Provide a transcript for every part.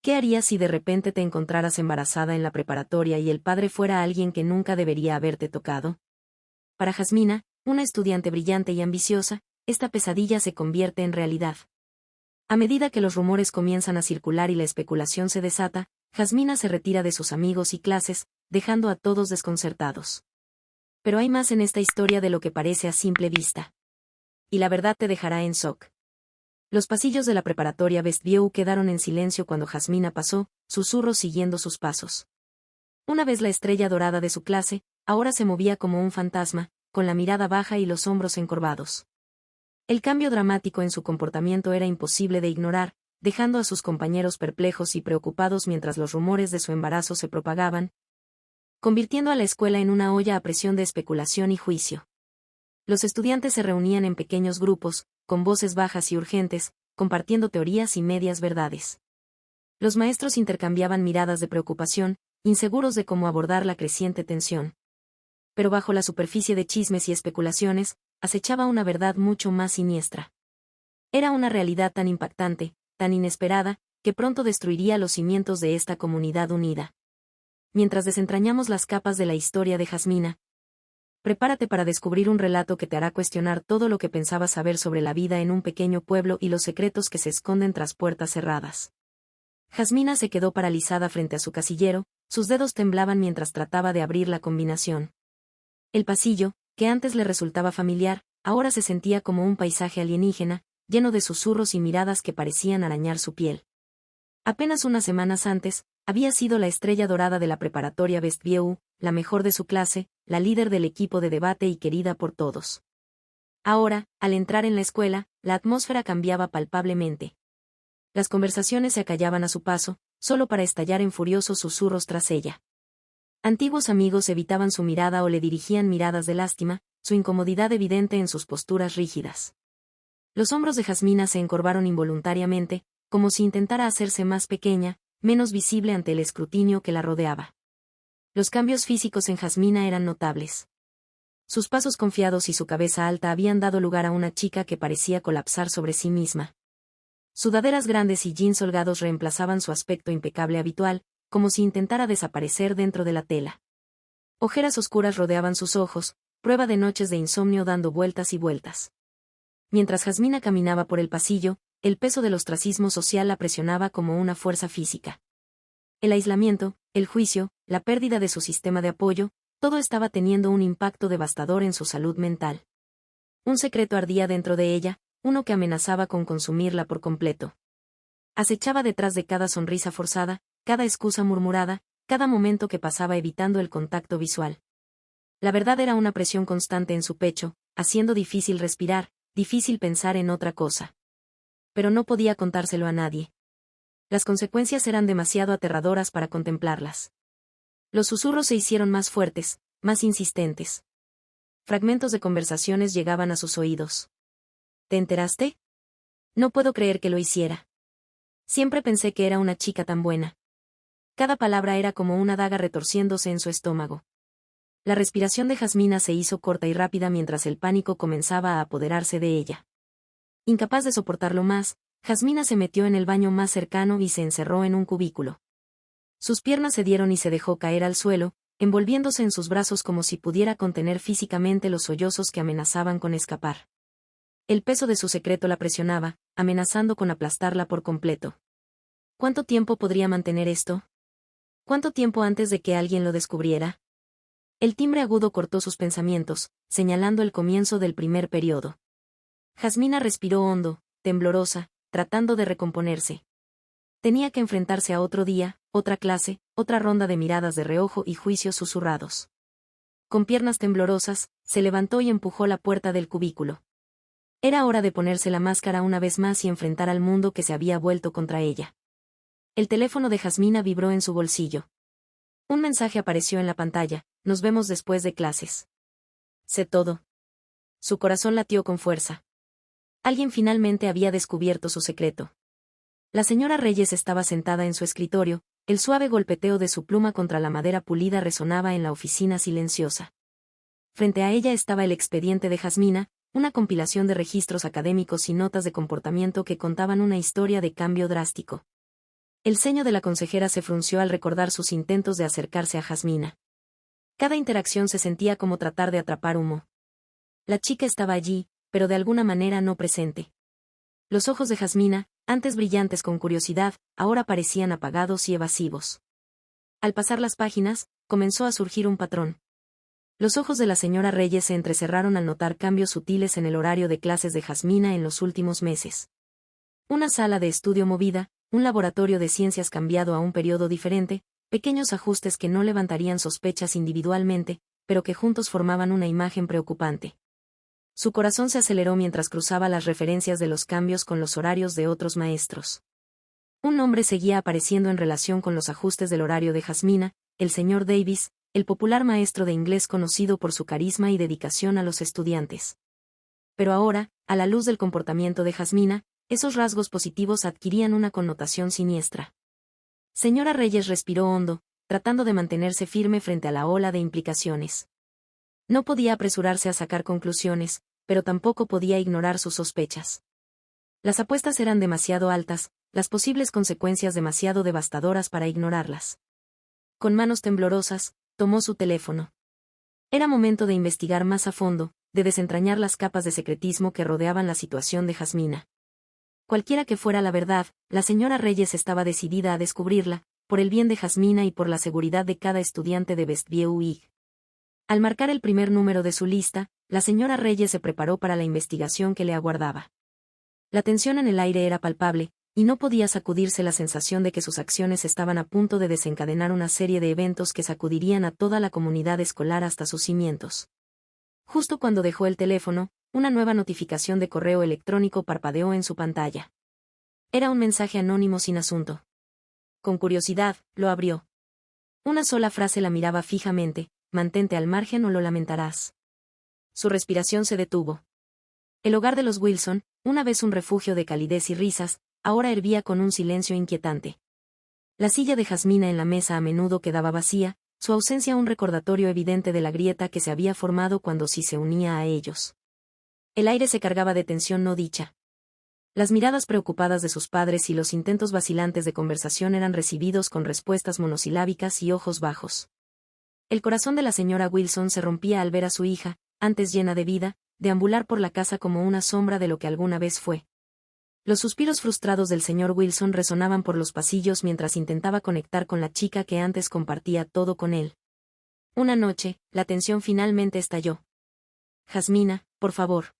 ¿Qué harías si de repente te encontraras embarazada en la preparatoria y el padre fuera alguien que nunca debería haberte tocado? Para Jasmina, una estudiante brillante y ambiciosa, esta pesadilla se convierte en realidad. A medida que los rumores comienzan a circular y la especulación se desata, Jasmina se retira de sus amigos y clases, dejando a todos desconcertados. Pero hay más en esta historia de lo que parece a simple vista. Y la verdad te dejará en shock. Los pasillos de la preparatoria Westview quedaron en silencio cuando Jasmina pasó, susurros siguiendo sus pasos. Una vez la estrella dorada de su clase, ahora se movía como un fantasma, con la mirada baja y los hombros encorvados. El cambio dramático en su comportamiento era imposible de ignorar, dejando a sus compañeros perplejos y preocupados mientras los rumores de su embarazo se propagaban, convirtiendo a la escuela en una olla a presión de especulación y juicio. Los estudiantes se reunían en pequeños grupos, con voces bajas y urgentes, compartiendo teorías y medias verdades. Los maestros intercambiaban miradas de preocupación, inseguros de cómo abordar la creciente tensión. Pero bajo la superficie de chismes y especulaciones, acechaba una verdad mucho más siniestra. Era una realidad tan impactante, tan inesperada, que pronto destruiría los cimientos de esta comunidad unida. Mientras desentrañamos las capas de la historia de Jasmina, prepárate para descubrir un relato que te hará cuestionar todo lo que pensabas saber sobre la vida en un pequeño pueblo y los secretos que se esconden tras puertas cerradas. Jasmina se quedó paralizada frente a su casillero, sus dedos temblaban mientras trataba de abrir la combinación. El pasillo, que antes le resultaba familiar, ahora se sentía como un paisaje alienígena, lleno de susurros y miradas que parecían arañar su piel. Apenas unas semanas antes, había sido la estrella dorada de la preparatoria Westview, la mejor de su clase, la líder del equipo de debate y querida por todos. Ahora, al entrar en la escuela, la atmósfera cambiaba palpablemente. Las conversaciones se acallaban a su paso, solo para estallar en furiosos susurros tras ella. Antiguos amigos evitaban su mirada o le dirigían miradas de lástima, su incomodidad evidente en sus posturas rígidas. Los hombros de Jasmina se encorvaron involuntariamente, como si intentara hacerse más pequeña, menos visible ante el escrutinio que la rodeaba. Los cambios físicos en Jasmina eran notables. Sus pasos confiados y su cabeza alta habían dado lugar a una chica que parecía colapsar sobre sí misma. Sudaderas grandes y jeans holgados reemplazaban su aspecto impecable habitual, como si intentara desaparecer dentro de la tela. Ojeras oscuras rodeaban sus ojos, prueba de noches de insomnio dando vueltas y vueltas. Mientras Jasmina caminaba por el pasillo, el peso del ostracismo social la presionaba como una fuerza física. El aislamiento, el juicio, la pérdida de su sistema de apoyo, todo estaba teniendo un impacto devastador en su salud mental. Un secreto ardía dentro de ella, uno que amenazaba con consumirla por completo. Acechaba detrás de cada sonrisa forzada, cada excusa murmurada, cada momento que pasaba evitando el contacto visual. La verdad era una presión constante en su pecho, haciendo difícil respirar, difícil pensar en otra cosa. Pero no podía contárselo a nadie. Las consecuencias eran demasiado aterradoras para contemplarlas. Los susurros se hicieron más fuertes, más insistentes. Fragmentos de conversaciones llegaban a sus oídos. ¿Te enteraste? No puedo creer que lo hiciera. Siempre pensé que era una chica tan buena. Cada palabra era como una daga retorciéndose en su estómago. La respiración de Jasmina se hizo corta y rápida mientras el pánico comenzaba a apoderarse de ella. Incapaz de soportarlo más, Jasmina se metió en el baño más cercano y se encerró en un cubículo. Sus piernas cedieron y se dejó caer al suelo, envolviéndose en sus brazos como si pudiera contener físicamente los sollozos que amenazaban con escapar. El peso de su secreto la presionaba, amenazando con aplastarla por completo. ¿Cuánto tiempo podría mantener esto? ¿Cuánto tiempo antes de que alguien lo descubriera? El timbre agudo cortó sus pensamientos, señalando el comienzo del primer periodo. Jasmina respiró hondo, temblorosa, tratando de recomponerse. Tenía que enfrentarse a otro día, otra clase, otra ronda de miradas de reojo y juicios susurrados. Con piernas temblorosas, se levantó y empujó la puerta del cubículo. Era hora de ponerse la máscara una vez más y enfrentar al mundo que se había vuelto contra ella. El teléfono de Jasmina vibró en su bolsillo. Un mensaje apareció en la pantalla: nos vemos después de clases. Sé todo. Su corazón latió con fuerza. Alguien finalmente había descubierto su secreto. La señora Reyes estaba sentada en su escritorio, el suave golpeteo de su pluma contra la madera pulida resonaba en la oficina silenciosa. Frente a ella estaba el expediente de Jasmina, una compilación de registros académicos y notas de comportamiento que contaban una historia de cambio drástico. El ceño de la consejera se frunció al recordar sus intentos de acercarse a Jasmina. Cada interacción se sentía como tratar de atrapar humo. La chica estaba allí, pero de alguna manera no presente. Los ojos de Jasmina, antes brillantes con curiosidad, ahora parecían apagados y evasivos. Al pasar las páginas, comenzó a surgir un patrón. Los ojos de la señora Reyes se entrecerraron al notar cambios sutiles en el horario de clases de Jasmina en los últimos meses. Una sala de estudio movida, un laboratorio de ciencias cambiado a un periodo diferente, pequeños ajustes que no levantarían sospechas individualmente, pero que juntos formaban una imagen preocupante. Su corazón se aceleró mientras cruzaba las referencias de los cambios con los horarios de otros maestros. Un nombre seguía apareciendo en relación con los ajustes del horario de Jasmina, el señor Davis, el popular maestro de inglés conocido por su carisma y dedicación a los estudiantes. Pero ahora, a la luz del comportamiento de Jasmina, esos rasgos positivos adquirían una connotación siniestra. Señora Reyes respiró hondo, tratando de mantenerse firme frente a la ola de implicaciones. No podía apresurarse a sacar conclusiones, pero tampoco podía ignorar sus sospechas. Las apuestas eran demasiado altas, las posibles consecuencias demasiado devastadoras para ignorarlas. Con manos temblorosas, tomó su teléfono. Era momento de investigar más a fondo, de desentrañar las capas de secretismo que rodeaban la situación de Jasmina. Cualquiera que fuera la verdad, la señora Reyes estaba decidida a descubrirla, por el bien de Jasmina y por la seguridad de cada estudiante de Westview High. Al marcar el primer número de su lista, la señora Reyes se preparó para la investigación que le aguardaba. La tensión en el aire era palpable, y no podía sacudirse la sensación de que sus acciones estaban a punto de desencadenar una serie de eventos que sacudirían a toda la comunidad escolar hasta sus cimientos. Justo cuando dejó el teléfono, una nueva notificación de correo electrónico parpadeó en su pantalla. Era un mensaje anónimo sin asunto. Con curiosidad, lo abrió. Una sola frase la miraba fijamente: mantente al margen o lo lamentarás. Su respiración se detuvo. El hogar de los Wilson, una vez un refugio de calidez y risas, ahora hervía con un silencio inquietante. La silla de Jasmina en la mesa a menudo quedaba vacía, su ausencia un recordatorio evidente de la grieta que se había formado cuando sí se unía a ellos. El aire se cargaba de tensión no dicha. Las miradas preocupadas de sus padres y los intentos vacilantes de conversación eran recibidos con respuestas monosilábicas y ojos bajos. El corazón de la señora Wilson se rompía al ver a su hija, antes llena de vida, deambular por la casa como una sombra de lo que alguna vez fue. Los suspiros frustrados del señor Wilson resonaban por los pasillos mientras intentaba conectar con la chica que antes compartía todo con él. Una noche, la tensión finalmente estalló. Jasmina, por favor.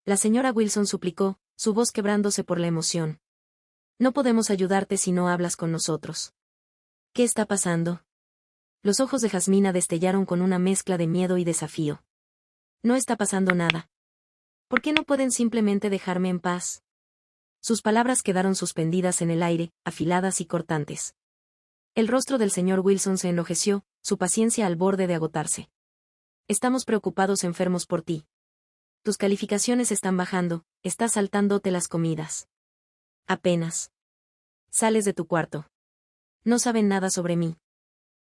La señora Wilson suplicó, su voz quebrándose por la emoción. No podemos ayudarte si no hablas con nosotros. ¿Qué está pasando? Los ojos de Jasmina destellaron con una mezcla de miedo y desafío. No está pasando nada. ¿Por qué no pueden simplemente dejarme en paz? Sus palabras quedaron suspendidas en el aire, afiladas y cortantes. El rostro del señor Wilson se enrojeció, su paciencia al borde de agotarse. Estamos preocupados enfermos por ti. Tus calificaciones están bajando, estás saltándote las comidas. Apenas sales de tu cuarto. No saben nada sobre mí.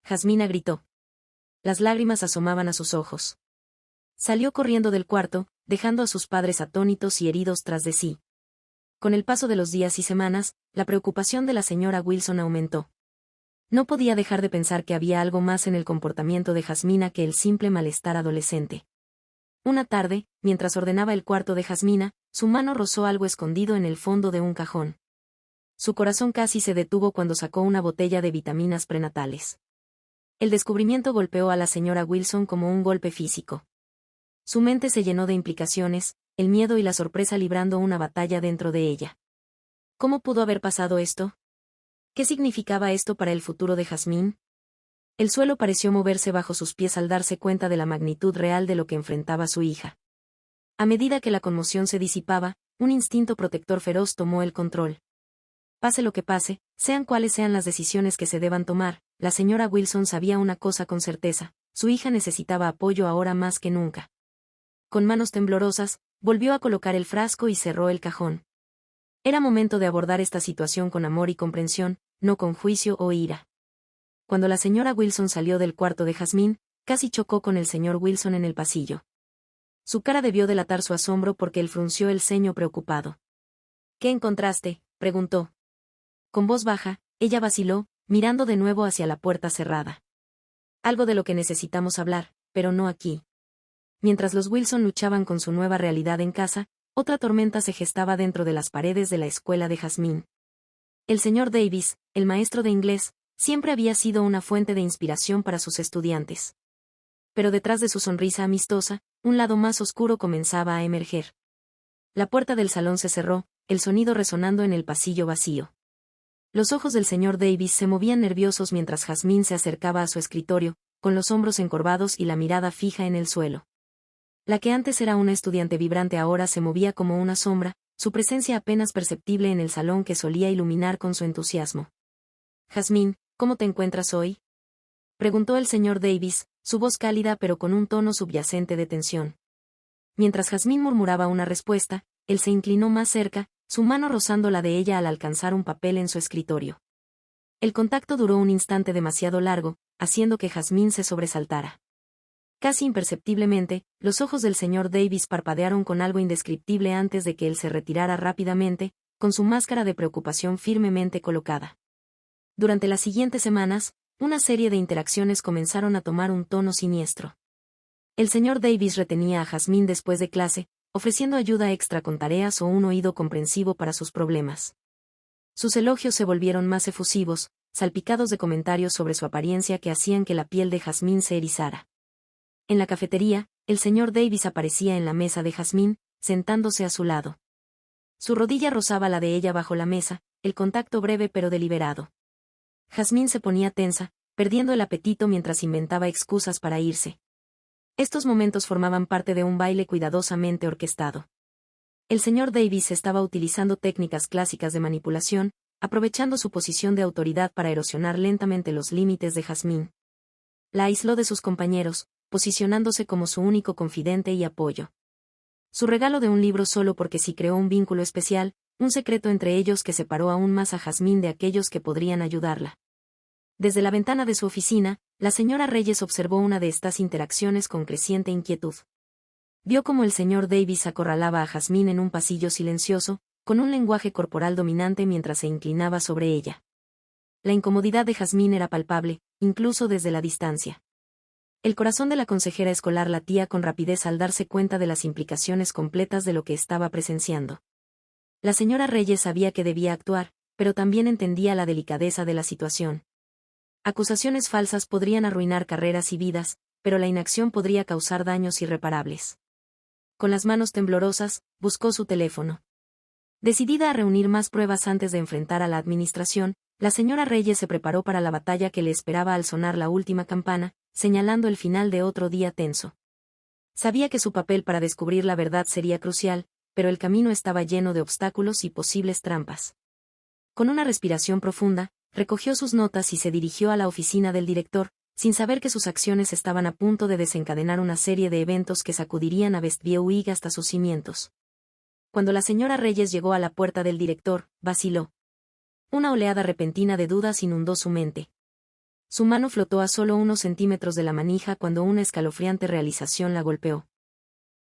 Jasmina gritó. Las lágrimas asomaban a sus ojos. Salió corriendo del cuarto, dejando a sus padres atónitos y heridos tras de sí. Con el paso de los días y semanas, la preocupación de la señora Wilson aumentó. No podía dejar de pensar que había algo más en el comportamiento de Jasmina que el simple malestar adolescente. Una tarde, mientras ordenaba el cuarto de Jasmina, su mano rozó algo escondido en el fondo de un cajón. Su corazón casi se detuvo cuando sacó una botella de vitaminas prenatales. El descubrimiento golpeó a la señora Wilson como un golpe físico. Su mente se llenó de implicaciones, el miedo y la sorpresa librando una batalla dentro de ella. ¿Cómo pudo haber pasado esto? ¿Qué significaba esto para el futuro de Jasmine? El suelo pareció moverse bajo sus pies al darse cuenta de la magnitud real de lo que enfrentaba su hija. A medida que la conmoción se disipaba, un instinto protector feroz tomó el control. Pase lo que pase, sean cuales sean las decisiones que se deban tomar, la señora Wilson sabía una cosa con certeza: su hija necesitaba apoyo ahora más que nunca. Con manos temblorosas, volvió a colocar el frasco y cerró el cajón. Era momento de abordar esta situación con amor y comprensión, no con juicio o ira. Cuando la señora Wilson salió del cuarto de Jasmine, casi chocó con el señor Wilson en el pasillo. Su cara debió delatar su asombro porque él frunció el ceño preocupado. ¿Qué encontraste?, preguntó. Con voz baja, ella vaciló, mirando de nuevo hacia la puerta cerrada. Algo de lo que necesitamos hablar, pero no aquí. Mientras los Wilson luchaban con su nueva realidad en casa, otra tormenta se gestaba dentro de las paredes de la escuela de Jasmine. El señor Davis, el maestro de inglés, siempre había sido una fuente de inspiración para sus estudiantes. Pero detrás de su sonrisa amistosa, un lado más oscuro comenzaba a emerger. La puerta del salón se cerró, el sonido resonando en el pasillo vacío. Los ojos del señor Davis se movían nerviosos mientras Jasmine se acercaba a su escritorio, con los hombros encorvados y la mirada fija en el suelo. La que antes era una estudiante vibrante ahora se movía como una sombra, su presencia apenas perceptible en el salón que solía iluminar con su entusiasmo. «Jasmine, ¿cómo te encuentras hoy?», preguntó el señor Davis, su voz cálida pero con un tono subyacente de tensión. Mientras Jasmine murmuraba una respuesta, él se inclinó más cerca, su mano rozando la de ella al alcanzar un papel en su escritorio. El contacto duró un instante demasiado largo, haciendo que Jasmine se sobresaltara. Casi imperceptiblemente, los ojos del señor Davis parpadearon con algo indescriptible antes de que él se retirara rápidamente, con su máscara de preocupación firmemente colocada. Durante las siguientes semanas, una serie de interacciones comenzaron a tomar un tono siniestro. El señor Davis retenía a Jasmine después de clase, ofreciendo ayuda extra con tareas o un oído comprensivo para sus problemas. Sus elogios se volvieron más efusivos, salpicados de comentarios sobre su apariencia que hacían que la piel de Jasmine se erizara. En la cafetería, el señor Davis aparecía en la mesa de Jasmine, sentándose a su lado. Su rodilla rozaba la de ella bajo la mesa, el contacto breve pero deliberado. Jasmine se ponía tensa, perdiendo el apetito mientras inventaba excusas para irse. Estos momentos formaban parte de un baile cuidadosamente orquestado. El señor Davis estaba utilizando técnicas clásicas de manipulación, aprovechando su posición de autoridad para erosionar lentamente los límites de Jasmine. La aisló de sus compañeros, posicionándose como su único confidente y apoyo. Su regalo de un libro solo porque sí creó un vínculo especial, un secreto entre ellos que separó aún más a Jasmine de aquellos que podrían ayudarla. Desde la ventana de su oficina, la señora Reyes observó una de estas interacciones con creciente inquietud. Vio cómo el señor Davis acorralaba a Jasmine en un pasillo silencioso, con un lenguaje corporal dominante mientras se inclinaba sobre ella. La incomodidad de Jasmine era palpable, incluso desde la distancia. El corazón de la consejera escolar latía con rapidez al darse cuenta de las implicaciones completas de lo que estaba presenciando. La señora Reyes sabía que debía actuar, pero también entendía la delicadeza de la situación. Acusaciones falsas podrían arruinar carreras y vidas, pero la inacción podría causar daños irreparables. Con las manos temblorosas, buscó su teléfono. Decidida a reunir más pruebas antes de enfrentar a la administración, la señora Reyes se preparó para la batalla que le esperaba al sonar la última campana, señalando el final de otro día tenso. Sabía que su papel para descubrir la verdad sería crucial, pero el camino estaba lleno de obstáculos y posibles trampas. Con una respiración profunda, recogió sus notas y se dirigió a la oficina del director, sin saber que sus acciones estaban a punto de desencadenar una serie de eventos que sacudirían a Westview hasta sus cimientos. Cuando la señora Reyes llegó a la puerta del director, vaciló. Una oleada repentina de dudas inundó su mente. Su mano flotó a solo unos centímetros de la manija cuando una escalofriante realización la golpeó.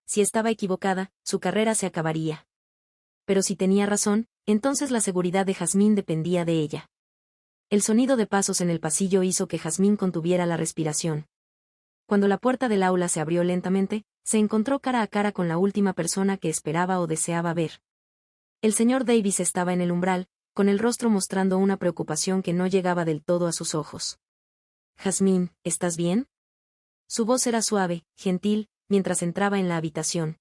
Si estaba equivocada, su carrera se acabaría. Pero si tenía razón, entonces la seguridad de Jasmine dependía de ella. El sonido de pasos en el pasillo hizo que Jasmine contuviera la respiración. Cuando la puerta del aula se abrió lentamente, se encontró cara a cara con la última persona que esperaba o deseaba ver. El señor Davis estaba en el umbral, con el rostro mostrando una preocupación que no llegaba del todo a sus ojos. «Jasmine, ¿estás bien?». Su voz era suave, gentil, mientras entraba en la habitación.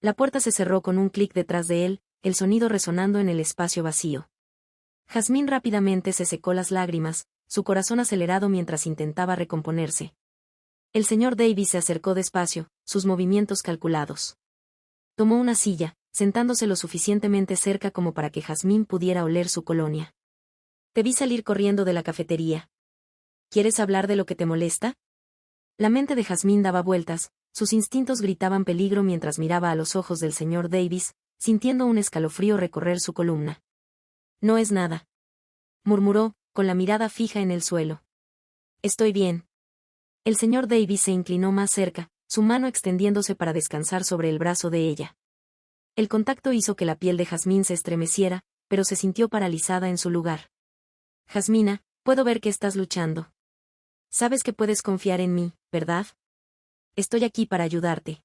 La puerta se cerró con un clic detrás de él, el sonido resonando en el espacio vacío. Jasmine rápidamente se secó las lágrimas, su corazón acelerado mientras intentaba recomponerse. El señor Davis se acercó despacio, sus movimientos calculados. Tomó una silla, sentándose lo suficientemente cerca como para que Jasmine pudiera oler su colonia. «Te vi salir corriendo de la cafetería. ¿Quieres hablar de lo que te molesta?». La mente de Jasmine daba vueltas, sus instintos gritaban peligro mientras miraba a los ojos del señor Davis, sintiendo un escalofrío recorrer su columna. «No es nada», murmuró, con la mirada fija en el suelo. «Estoy bien». El señor Davis se inclinó más cerca, su mano extendiéndose para descansar sobre el brazo de ella. El contacto hizo que la piel de Jasmine se estremeciera, pero se sintió paralizada en su lugar. Jasmina, puedo ver que estás luchando. Sabes que puedes confiar en mí, ¿verdad? Estoy aquí para ayudarte.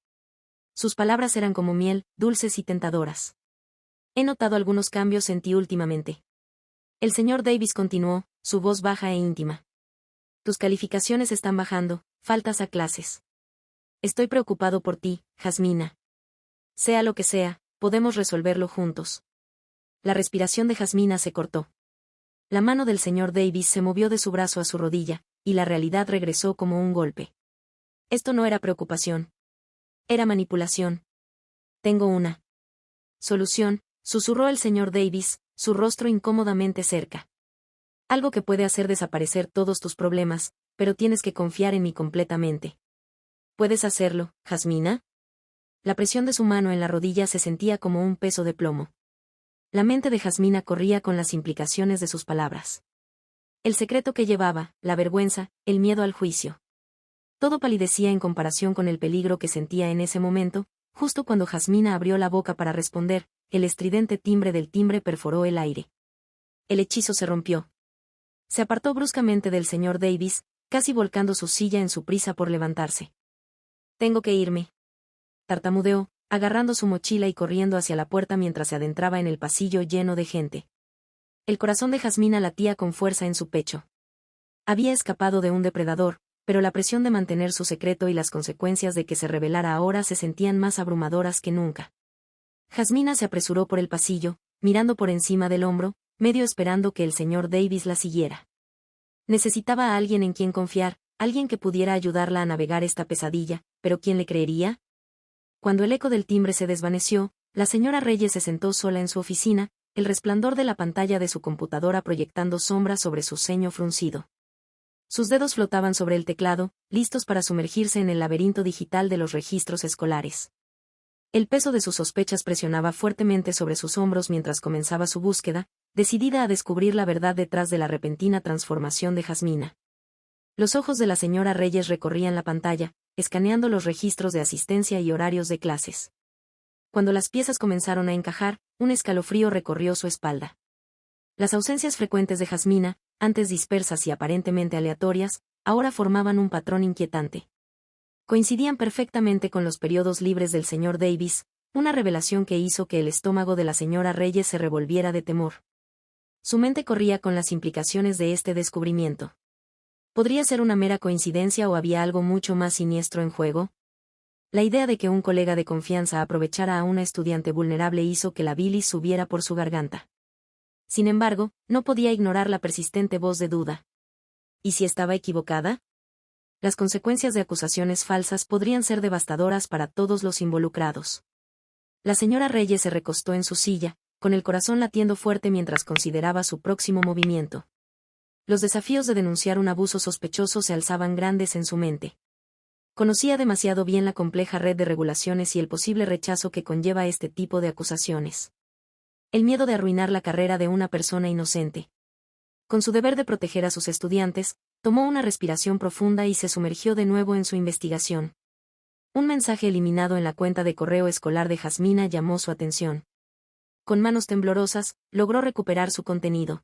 Sus palabras eran como miel, dulces y tentadoras. He notado algunos cambios en ti últimamente. El señor Davis continuó, su voz baja e íntima. Tus calificaciones están bajando, faltas a clases. Estoy preocupado por ti, Jasmina. Sea lo que sea, podemos resolverlo juntos. La respiración de Jasmina se cortó. La mano del señor Davis se movió de su brazo a su rodilla, y la realidad regresó como un golpe. Esto no era preocupación. Era manipulación. Tengo una solución, susurró el señor Davis, su rostro incómodamente cerca. Algo que puede hacer desaparecer todos tus problemas, pero tienes que confiar en mí completamente. ¿Puedes hacerlo, Jasmina? La presión de su mano en la rodilla se sentía como un peso de plomo. La mente de Jasmina corría con las implicaciones de sus palabras. El secreto que llevaba, la vergüenza, el miedo al juicio. Todo palidecía en comparación con el peligro que sentía en ese momento, justo cuando Jasmina abrió la boca para responder, el estridente timbre del timbre perforó el aire. El hechizo se rompió. Se apartó bruscamente del señor Davis, casi volcando su silla en su prisa por levantarse. Tengo que irme. Tartamudeó, agarrando su mochila y corriendo hacia la puerta mientras se adentraba en el pasillo lleno de gente. El corazón de Jasmina latía con fuerza en su pecho. Había escapado de un depredador, pero la presión de mantener su secreto y las consecuencias de que se revelara ahora se sentían más abrumadoras que nunca. Jasmina se apresuró por el pasillo, mirando por encima del hombro, medio esperando que el señor Davis la siguiera. Necesitaba a alguien en quien confiar, alguien que pudiera ayudarla a navegar esta pesadilla, pero ¿quién le creería? Cuando el eco del timbre se desvaneció, la señora Reyes se sentó sola en su oficina, el resplandor de la pantalla de su computadora proyectando sombras sobre su ceño fruncido. Sus dedos flotaban sobre el teclado, listos para sumergirse en el laberinto digital de los registros escolares. El peso de sus sospechas presionaba fuertemente sobre sus hombros mientras comenzaba su búsqueda, decidida a descubrir la verdad detrás de la repentina transformación de Jasmina. Los ojos de la señora Reyes recorrían la pantalla, escaneando los registros de asistencia y horarios de clases. Cuando las piezas comenzaron a encajar, un escalofrío recorrió su espalda. Las ausencias frecuentes de Jasmina, antes dispersas y aparentemente aleatorias, ahora formaban un patrón inquietante. Coincidían perfectamente con los periodos libres del señor Davis, una revelación que hizo que el estómago de la señora Reyes se revolviera de temor. Su mente corría con las implicaciones de este descubrimiento. ¿Podría ser una mera coincidencia o había algo mucho más siniestro en juego? La idea de que un colega de confianza aprovechara a una estudiante vulnerable hizo que la bilis subiera por su garganta. Sin embargo, no podía ignorar la persistente voz de duda. ¿Y si estaba equivocada? Las consecuencias de acusaciones falsas podrían ser devastadoras para todos los involucrados. La señora Reyes se recostó en su silla, con el corazón latiendo fuerte mientras consideraba su próximo movimiento. Los desafíos de denunciar un abuso sospechoso se alzaban grandes en su mente. Conocía demasiado bien la compleja red de regulaciones y el posible rechazo que conlleva este tipo de acusaciones. El miedo de arruinar la carrera de una persona inocente. Con su deber de proteger a sus estudiantes, tomó una respiración profunda y se sumergió de nuevo en su investigación. Un mensaje eliminado en la cuenta de correo escolar de Jasmina llamó su atención. Con manos temblorosas, logró recuperar su contenido.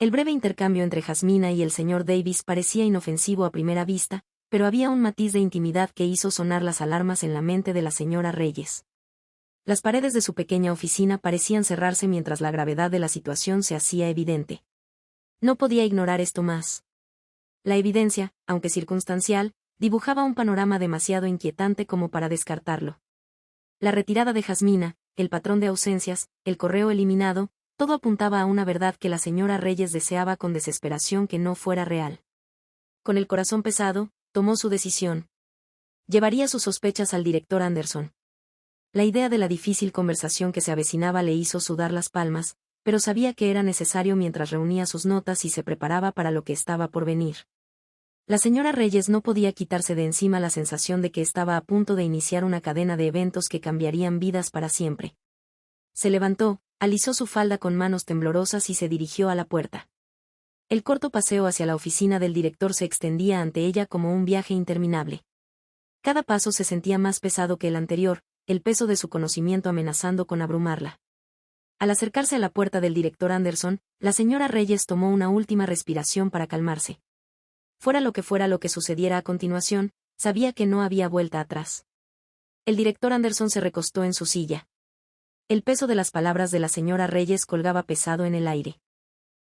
El breve intercambio entre Jasmina y el señor Davis parecía inofensivo a primera vista, pero había un matiz de intimidad que hizo sonar las alarmas en la mente de la señora Reyes. Las paredes de su pequeña oficina parecían cerrarse mientras la gravedad de la situación se hacía evidente. No podía ignorar esto más. La evidencia, aunque circunstancial, dibujaba un panorama demasiado inquietante como para descartarlo. La retirada de Jasmina, el patrón de ausencias, el correo eliminado, todo apuntaba a una verdad que la señora Reyes deseaba con desesperación que no fuera real. Con el corazón pesado, tomó su decisión. Llevaría sus sospechas al director Anderson. La idea de la difícil conversación que se avecinaba le hizo sudar las palmas, pero sabía que era necesario mientras reunía sus notas y se preparaba para lo que estaba por venir. La señora Reyes no podía quitarse de encima la sensación de que estaba a punto de iniciar una cadena de eventos que cambiarían vidas para siempre. Se levantó, alisó su falda con manos temblorosas y se dirigió a la puerta. El corto paseo hacia la oficina del director se extendía ante ella como un viaje interminable. Cada paso se sentía más pesado que el anterior, el peso de su conocimiento amenazando con abrumarla. Al acercarse a la puerta del director Anderson, la señora Reyes tomó una última respiración para calmarse. Fuera lo que sucediera a continuación, sabía que no había vuelta atrás. El director Anderson se recostó en su silla. El peso de las palabras de la señora Reyes colgaba pesado en el aire.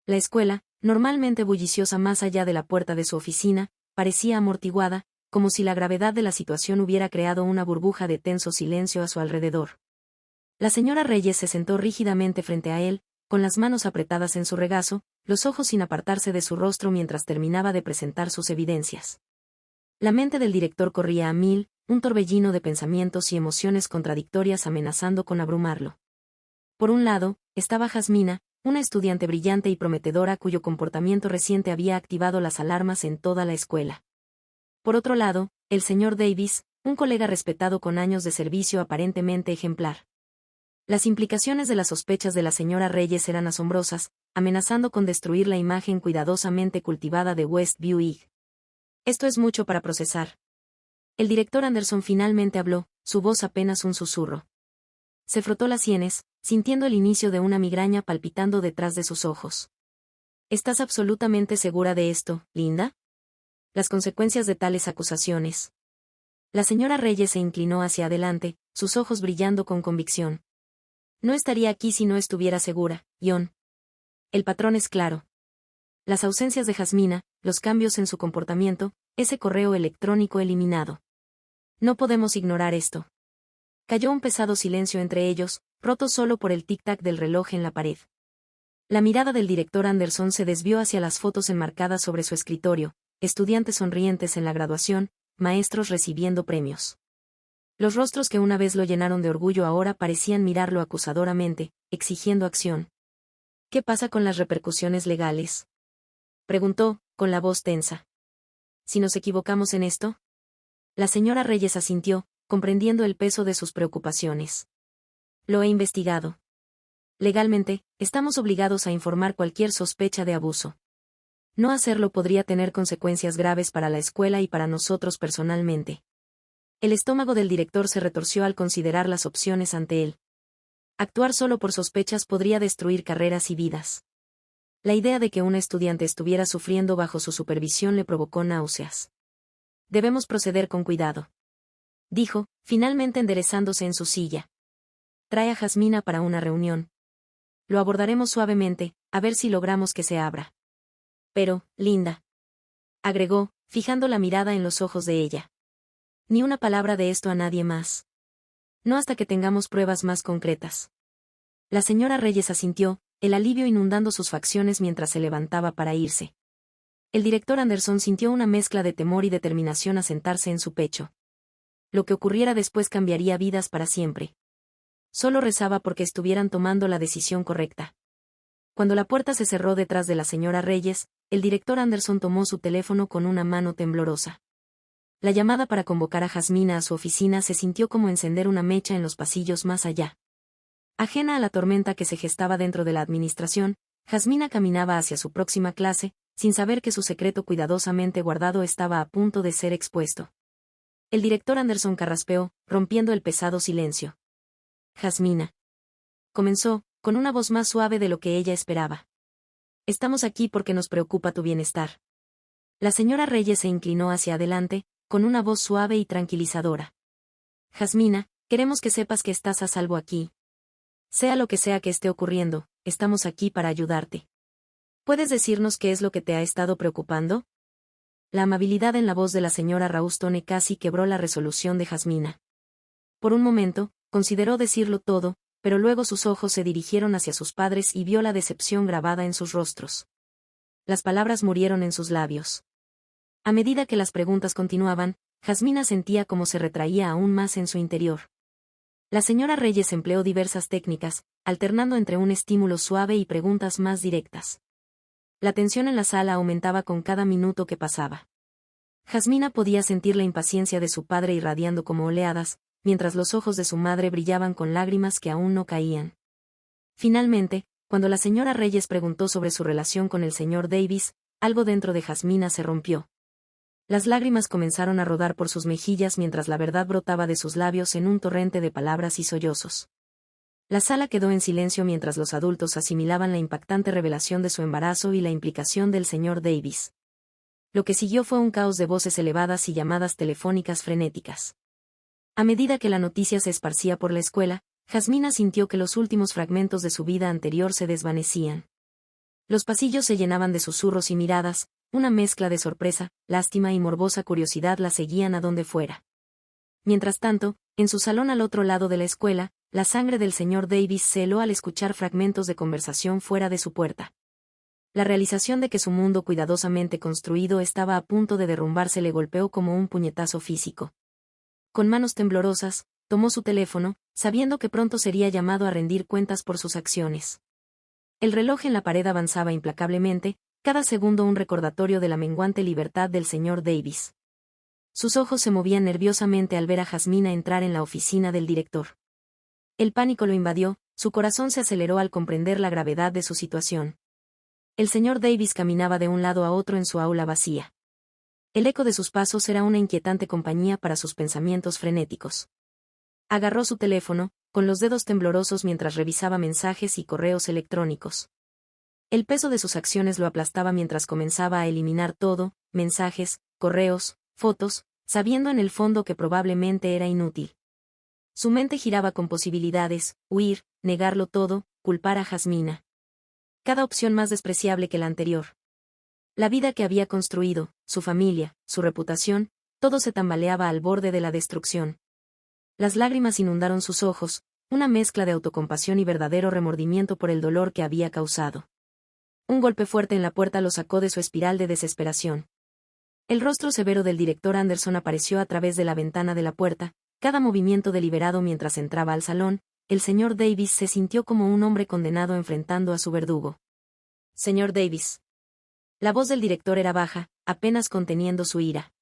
La escuela, normalmente bulliciosa más allá de la puerta de su oficina, parecía amortiguada, como si la gravedad de la situación hubiera creado una burbuja de tenso silencio a su alrededor. La señora Reyes se sentó rígidamente frente a él, con las manos apretadas en su regazo, los ojos sin apartarse de su rostro mientras terminaba de presentar sus evidencias. La mente del director corría a mil, un torbellino de pensamientos y emociones contradictorias amenazando con abrumarlo. Por un lado, estaba Jasmina, una estudiante brillante y prometedora cuyo comportamiento reciente había activado las alarmas en toda la escuela. Por otro lado, el señor Davis, un colega respetado con años de servicio aparentemente ejemplar. Las implicaciones de las sospechas de la señora Reyes eran asombrosas, amenazando con destruir la imagen cuidadosamente cultivada de Westview Ig. Esto es mucho para procesar. El director Anderson finalmente habló, su voz apenas un susurro. Se frotó las sienes, sintiendo el inicio de una migraña palpitando detrás de sus ojos. ¿Estás absolutamente segura de esto, Linda? Las consecuencias de tales acusaciones. La señora Reyes se inclinó hacia adelante, sus ojos brillando con convicción. No estaría aquí si no estuviera segura, John. El patrón es claro. Las ausencias de Jasmina, los cambios en su comportamiento, ese correo electrónico eliminado. No podemos ignorar esto. Cayó un pesado silencio entre ellos, roto solo por el tic-tac del reloj en la pared. La mirada del director Anderson se desvió hacia las fotos enmarcadas sobre su escritorio, estudiantes sonrientes en la graduación, maestros recibiendo premios. Los rostros que una vez lo llenaron de orgullo ahora parecían mirarlo acusadoramente, exigiendo acción. ¿Qué pasa con las repercusiones legales?, preguntó, con la voz tensa. ¿Si nos equivocamos en esto? La señora Reyes asintió, comprendiendo el peso de sus preocupaciones. Lo he investigado. Legalmente, estamos obligados a informar cualquier sospecha de abuso. No hacerlo podría tener consecuencias graves para la escuela y para nosotros personalmente. El estómago del director se retorció al considerar las opciones ante él. Actuar solo por sospechas podría destruir carreras y vidas. La idea de que una estudiante estuviera sufriendo bajo su supervisión le provocó náuseas. Debemos proceder con cuidado, dijo, finalmente enderezándose en su silla. Trae a Jasmina para una reunión. Lo abordaremos suavemente, a ver si logramos que se abra. Pero, Linda, agregó, fijando la mirada en los ojos de ella. Ni una palabra de esto a nadie más. No hasta que tengamos pruebas más concretas. La señora Reyes asintió, el alivio inundando sus facciones mientras se levantaba para irse. El director Anderson sintió una mezcla de temor y determinación a sentarse en su pecho. Lo que ocurriera después cambiaría vidas para siempre. Solo rezaba porque estuvieran tomando la decisión correcta. Cuando la puerta se cerró detrás de la señora Reyes, el director Anderson tomó su teléfono con una mano temblorosa. La llamada para convocar a Jasmina a su oficina se sintió como encender una mecha en los pasillos más allá. Ajena a la tormenta que se gestaba dentro de la administración, Jasmina caminaba hacia su próxima clase, sin saber que su secreto cuidadosamente guardado estaba a punto de ser expuesto. El director Anderson carraspeó, rompiendo el pesado silencio. Jasmina. Comenzó, con una voz más suave de lo que ella esperaba. Estamos aquí porque nos preocupa tu bienestar. La señora Reyes se inclinó hacia adelante, con una voz suave y tranquilizadora. Jasmina, queremos que sepas que estás a salvo aquí. Sea lo que sea que esté ocurriendo, estamos aquí para ayudarte. ¿Puedes decirnos qué es lo que te ha estado preocupando? La amabilidad en la voz de la señora Raustone casi quebró la resolución de Jasmina. Por un momento, consideró decirlo todo, pero luego sus ojos se dirigieron hacia sus padres y vio la decepción grabada en sus rostros. Las palabras murieron en sus labios. A medida que las preguntas continuaban, Jasmina sentía cómo se retraía aún más en su interior. La señora Reyes empleó diversas técnicas, alternando entre un estímulo suave y preguntas más directas. La tensión en la sala aumentaba con cada minuto que pasaba. Jasmina podía sentir la impaciencia de su padre irradiando como oleadas, mientras los ojos de su madre brillaban con lágrimas que aún no caían. Finalmente, cuando la señora Reyes preguntó sobre su relación con el señor Davis, algo dentro de Jasmina se rompió. Las lágrimas comenzaron a rodar por sus mejillas mientras la verdad brotaba de sus labios en un torrente de palabras y sollozos. La sala quedó en silencio mientras los adultos asimilaban la impactante revelación de su embarazo y la implicación del señor Davis. Lo que siguió fue un caos de voces elevadas y llamadas telefónicas frenéticas. A medida que la noticia se esparcía por la escuela, Jasmina sintió que los últimos fragmentos de su vida anterior se desvanecían. Los pasillos se llenaban de susurros y miradas, una mezcla de sorpresa, lástima y morbosa curiosidad la seguían a donde fuera. Mientras tanto, en su salón al otro lado de la escuela, la sangre del señor Davis se heló al escuchar fragmentos de conversación fuera de su puerta. La realización de que su mundo cuidadosamente construido estaba a punto de derrumbarse le golpeó como un puñetazo físico. Con manos temblorosas, tomó su teléfono, sabiendo que pronto sería llamado a rendir cuentas por sus acciones. El reloj en la pared avanzaba implacablemente, cada segundo un recordatorio de la menguante libertad del señor Davis. Sus ojos se movían nerviosamente al ver a Jasmina entrar en la oficina del director. El pánico lo invadió, su corazón se aceleró al comprender la gravedad de su situación. El señor Davis caminaba de un lado a otro en su aula vacía. El eco de sus pasos era una inquietante compañía para sus pensamientos frenéticos. Agarró su teléfono, con los dedos temblorosos mientras revisaba mensajes y correos electrónicos. El peso de sus acciones lo aplastaba mientras comenzaba a eliminar todo, mensajes, correos, fotos, sabiendo en el fondo que probablemente era inútil. Su mente giraba con posibilidades, huir, negarlo todo, culpar a Jasmina. Cada opción más despreciable que la anterior. La vida que había construido, su familia, su reputación, todo se tambaleaba al borde de la destrucción. Las lágrimas inundaron sus ojos, una mezcla de autocompasión y verdadero remordimiento por el dolor que había causado. Un golpe fuerte en la puerta lo sacó de su espiral de desesperación. El rostro severo del director Anderson apareció a través de la ventana de la puerta, cada movimiento deliberado mientras entraba al salón. El señor Davis se sintió como un hombre condenado enfrentando a su verdugo. Señor Davis. La voz del director era baja, apenas conteniendo su ira.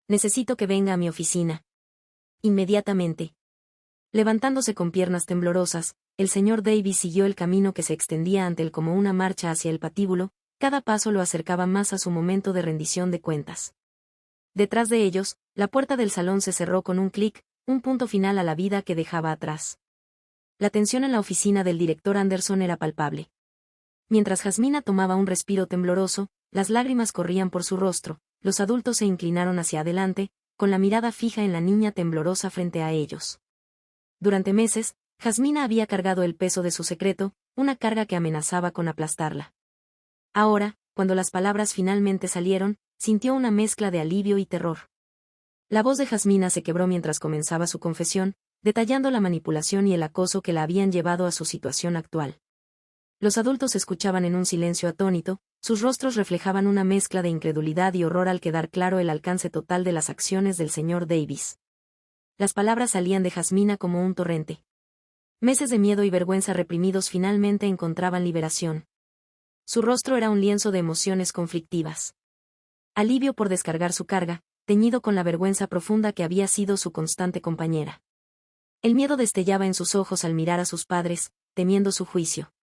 Necesito que venga a mi oficina. Inmediatamente. Levantándose con piernas temblorosas, el señor Davis siguió el camino que se extendía ante él como una marcha hacia el patíbulo, cada paso lo acercaba más a su momento de rendición de cuentas. Detrás de ellos, la puerta del salón se cerró con un clic, un punto final a la vida que dejaba atrás. La tensión en la oficina del director Anderson era palpable. Mientras Jasmina tomaba un respiro tembloroso, las lágrimas corrían por su rostro, los adultos se inclinaron hacia adelante, con la mirada fija en la niña temblorosa frente a ellos. Durante meses, Jasmina había cargado el peso de su secreto, una carga que amenazaba con aplastarla. Ahora, cuando las palabras finalmente salieron, sintió una mezcla de alivio y terror. La voz de Jasmina se quebró mientras comenzaba su confesión, detallando la manipulación y el acoso que la habían llevado a su situación actual. Los adultos escuchaban en un silencio atónito, sus rostros reflejaban una mezcla de incredulidad y horror al quedar claro el alcance total de las acciones del señor Davis. Las palabras salían de Jasmina como un torrente. Meses de miedo y vergüenza reprimidos finalmente encontraban liberación. Su rostro era un lienzo de emociones conflictivas. Alivio por descargar su carga, teñido con la vergüenza profunda que había sido su constante compañera. El miedo destellaba en sus ojos al mirar a sus padres, temiendo su juicio.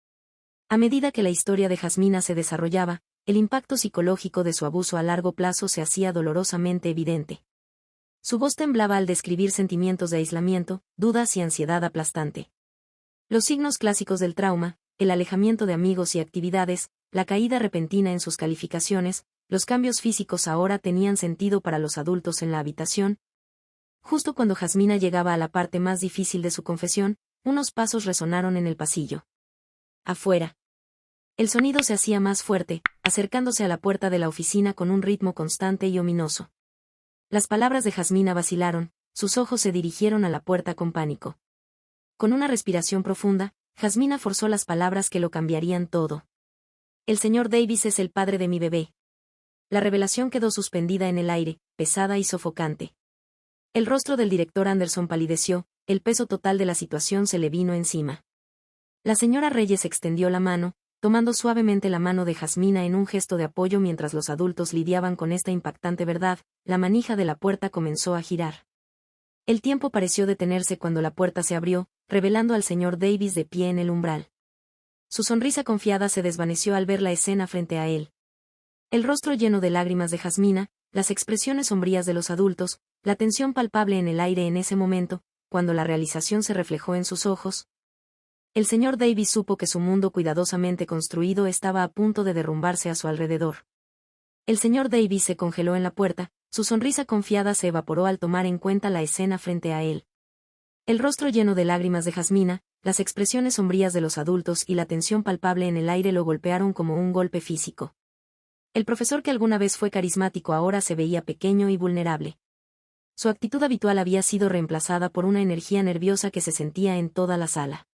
A medida que la historia de Jasmina se desarrollaba, el impacto psicológico de su abuso a largo plazo se hacía dolorosamente evidente. Su voz temblaba al describir sentimientos de aislamiento, dudas y ansiedad aplastante. Los signos clásicos del trauma, el alejamiento de amigos y actividades, la caída repentina en sus calificaciones, los cambios físicos ahora tenían sentido para los adultos en la habitación. Justo cuando Jasmina llegaba a la parte más difícil de su confesión, unos pasos resonaron en el pasillo. Afuera. El sonido se hacía más fuerte, acercándose a la puerta de la oficina con un ritmo constante y ominoso. Las palabras de Jasmina vacilaron, sus ojos se dirigieron a la puerta con pánico. Con una respiración profunda, Jasmina forzó las palabras que lo cambiarían todo. El señor Davis es el padre de mi bebé. La revelación quedó suspendida en el aire, pesada y sofocante. El rostro del director Anderson palideció, el peso total de la situación se le vino encima. La señora Reyes extendió la mano, tomando suavemente la mano de Jasmina en un gesto de apoyo mientras los adultos lidiaban con esta impactante verdad. La manija de la puerta comenzó a girar. El tiempo pareció detenerse cuando la puerta se abrió, revelando al señor Davis de pie en el umbral. Su sonrisa confiada se desvaneció al ver la escena frente a él. El rostro lleno de lágrimas de Jasmina, las expresiones sombrías de los adultos, la tensión palpable en el aire en ese momento, cuando la realización se reflejó en sus ojos. El señor Davis supo que su mundo cuidadosamente construido estaba a punto de derrumbarse a su alrededor. El señor Davis se congeló en la puerta, su sonrisa confiada se evaporó al tomar en cuenta la escena frente a él. El rostro lleno de lágrimas de Jasmina, las expresiones sombrías de los adultos y la tensión palpable en el aire lo golpearon como un golpe físico. El profesor que alguna vez fue carismático ahora se veía pequeño y vulnerable. Su actitud habitual había sido reemplazada por una energía nerviosa que se sentía en toda la sala.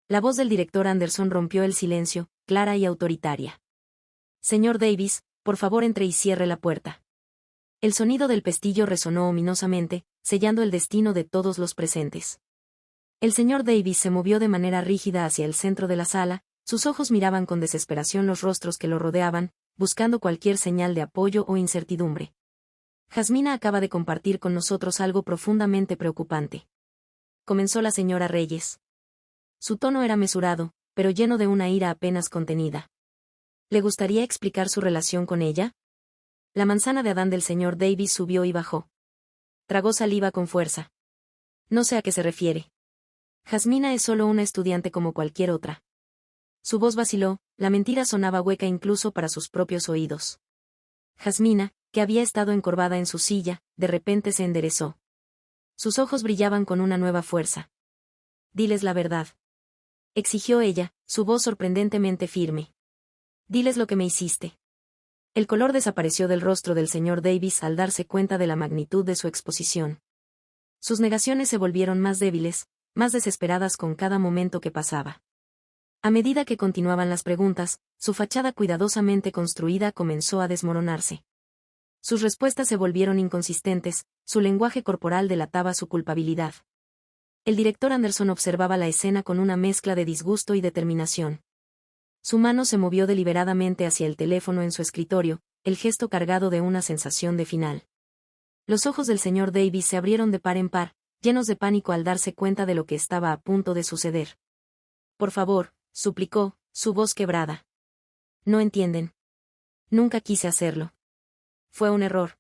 La voz del director Anderson rompió el silencio, clara y autoritaria. Señor Davis, por favor entre y cierre la puerta. El sonido del pestillo resonó ominosamente, sellando el destino de todos los presentes. El señor Davis se movió de manera rígida hacia el centro de la sala, sus ojos miraban con desesperación los rostros que lo rodeaban, buscando cualquier señal de apoyo o incertidumbre. Jasmina acaba de compartir con nosotros algo profundamente preocupante. Comenzó la señora Reyes. Su tono era mesurado, pero lleno de una ira apenas contenida. ¿Le gustaría explicar su relación con ella? La manzana de Adán del señor Davis subió y bajó. Tragó saliva con fuerza. No sé a qué se refiere. Jasmina es solo una estudiante como cualquier otra. Su voz vaciló, la mentira sonaba hueca incluso para sus propios oídos. Jasmina, que había estado encorvada en su silla, de repente se enderezó. Sus ojos brillaban con una nueva fuerza. Diles la verdad. Exigió ella, su voz sorprendentemente firme. Diles lo que me hiciste. El color desapareció del rostro del señor Davis al darse cuenta de la magnitud de su exposición. Sus negaciones se volvieron más débiles, más desesperadas con cada momento que pasaba. A medida que continuaban las preguntas, su fachada cuidadosamente construida comenzó a desmoronarse. Sus respuestas se volvieron inconsistentes, su lenguaje corporal delataba su culpabilidad. El director Anderson observaba la escena con una mezcla de disgusto y determinación. Su mano se movió deliberadamente hacia el teléfono en su escritorio, el gesto cargado de una sensación de final. Los ojos del señor Davis se abrieron de par en par, llenos de pánico al darse cuenta de lo que estaba a punto de suceder. Por favor, suplicó, su voz quebrada. No entienden. Nunca quise hacerlo. Fue un error.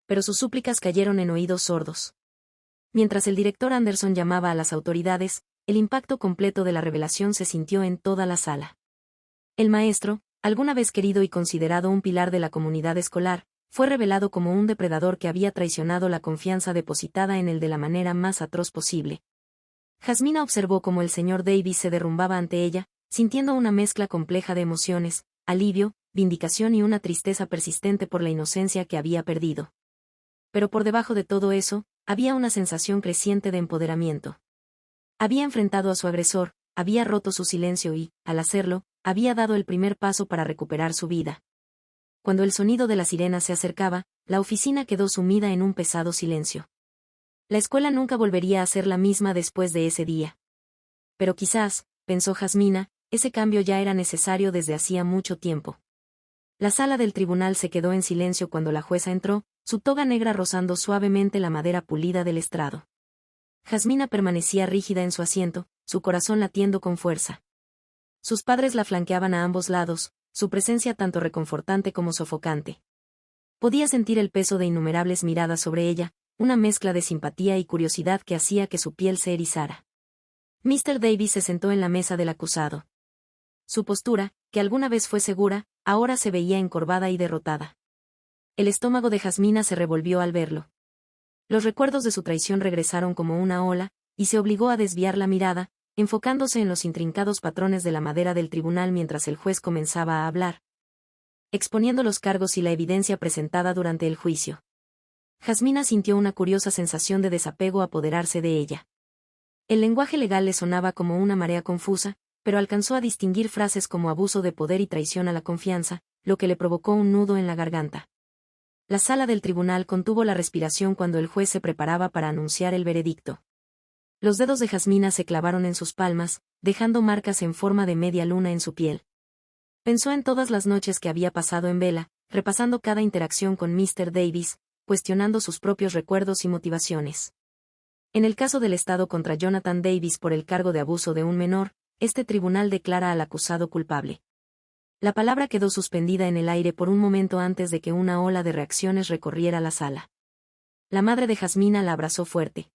Pero sus súplicas cayeron en oídos sordos. Mientras el director Anderson llamaba a las autoridades, el impacto completo de la revelación se sintió en toda la sala. El maestro, alguna vez querido y considerado un pilar de la comunidad escolar, fue revelado como un depredador que había traicionado la confianza depositada en él de la manera más atroz posible. Jasmina observó cómo el señor Davis se derrumbaba ante ella, sintiendo una mezcla compleja de emociones, alivio, vindicación y una tristeza persistente por la inocencia que había perdido. Pero por debajo de todo eso, había una sensación creciente de empoderamiento. Había enfrentado a su agresor, había roto su silencio y, al hacerlo, había dado el primer paso para recuperar su vida. Cuando el sonido de la sirena se acercaba, la oficina quedó sumida en un pesado silencio. La escuela nunca volvería a ser la misma después de ese día. Pero quizás, pensó Jasmina, ese cambio ya era necesario desde hacía mucho tiempo. La sala del tribunal se quedó en silencio cuando la jueza entró, su toga negra rozando suavemente la madera pulida del estrado. Jasmina permanecía rígida en su asiento, su corazón latiendo con fuerza. Sus padres la flanqueaban a ambos lados, su presencia tanto reconfortante como sofocante. Podía sentir el peso de innumerables miradas sobre ella, una mezcla de simpatía y curiosidad que hacía que su piel se erizara. Mr. Davis se sentó en la mesa del acusado. Su postura, que alguna vez fue segura, ahora se veía encorvada y derrotada. El estómago de Jasmina se revolvió al verlo. Los recuerdos de su traición regresaron como una ola, y se obligó a desviar la mirada, enfocándose en los intrincados patrones de la madera del tribunal mientras el juez comenzaba a hablar, exponiendo los cargos y la evidencia presentada durante el juicio. Jasmina sintió una curiosa sensación de desapego apoderarse de ella. El lenguaje legal le sonaba como una marea confusa, pero alcanzó a distinguir frases como abuso de poder y traición a la confianza, lo que le provocó un nudo en la garganta. La sala del tribunal contuvo la respiración cuando el juez se preparaba para anunciar el veredicto. Los dedos de Jasmina se clavaron en sus palmas, dejando marcas en forma de media luna en su piel. Pensó en todas las noches que había pasado en vela, repasando cada interacción con Mr. Davis, cuestionando sus propios recuerdos y motivaciones. En el caso del Estado contra Jonathan Davis por el cargo de abuso de un menor, este tribunal declara al acusado culpable. La palabra quedó suspendida en el aire por un momento antes de que una ola de reacciones recorriera la sala. La madre de Jasmina la abrazó fuerte.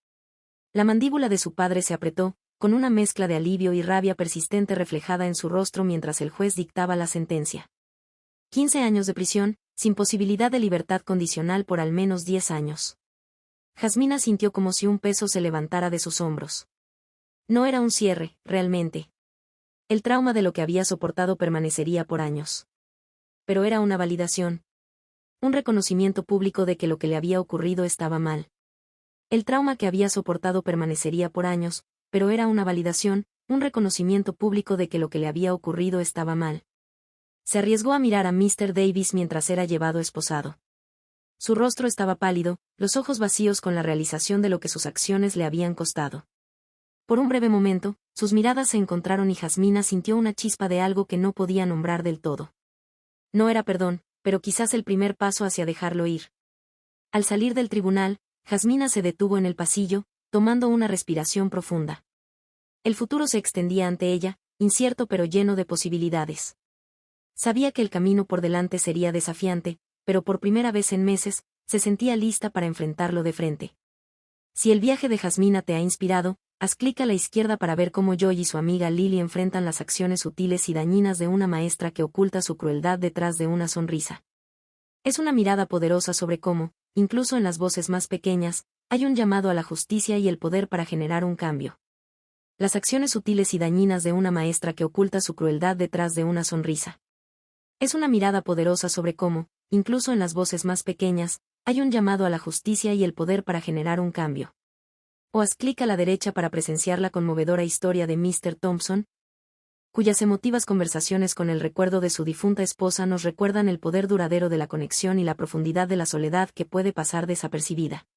La mandíbula de su padre se apretó, con una mezcla de alivio y rabia persistente reflejada en su rostro mientras el juez dictaba la sentencia. 15 años de prisión, sin posibilidad de libertad condicional por al menos 10 años. Jasmina sintió como si un peso se levantara de sus hombros. No era un cierre, realmente. El trauma de lo que había soportado permanecería por años. Pero era una validación. Un reconocimiento público de que lo que le había ocurrido estaba mal. El trauma que había soportado permanecería por años, pero era una validación, un reconocimiento público de que lo que le había ocurrido estaba mal. Se arriesgó a mirar a Mr. Davis mientras era llevado esposado. Su rostro estaba pálido, los ojos vacíos con la realización de lo que sus acciones le habían costado. Por un breve momento, sus miradas se encontraron y Jasmina sintió una chispa de algo que no podía nombrar del todo. No era perdón, pero quizás el primer paso hacia dejarlo ir. Al salir del tribunal, Jasmina se detuvo en el pasillo, tomando una respiración profunda. El futuro se extendía ante ella, incierto pero lleno de posibilidades. Sabía que el camino por delante sería desafiante, pero por primera vez en meses, se sentía lista para enfrentarlo de frente. Si el viaje de Jasmina te ha inspirado, haz clic a la izquierda para ver cómo Joy y su amiga Lily enfrentan las acciones sutiles y dañinas de una maestra que oculta su crueldad detrás de una sonrisa. Es una mirada poderosa sobre cómo, incluso en las voces más pequeñas, hay un llamado a la justicia y el poder para generar un cambio. Las acciones sutiles y dañinas de una maestra que oculta su crueldad detrás de una sonrisa. Es una mirada poderosa sobre cómo, incluso en las voces más pequeñas, hay un llamado a la justicia y el poder para generar un cambio. O haz clic a la derecha para presenciar la conmovedora historia de Mr. Thompson, cuyas emotivas conversaciones con el recuerdo de su difunta esposa nos recuerdan el poder duradero de la conexión y la profundidad de la soledad que puede pasar desapercibida.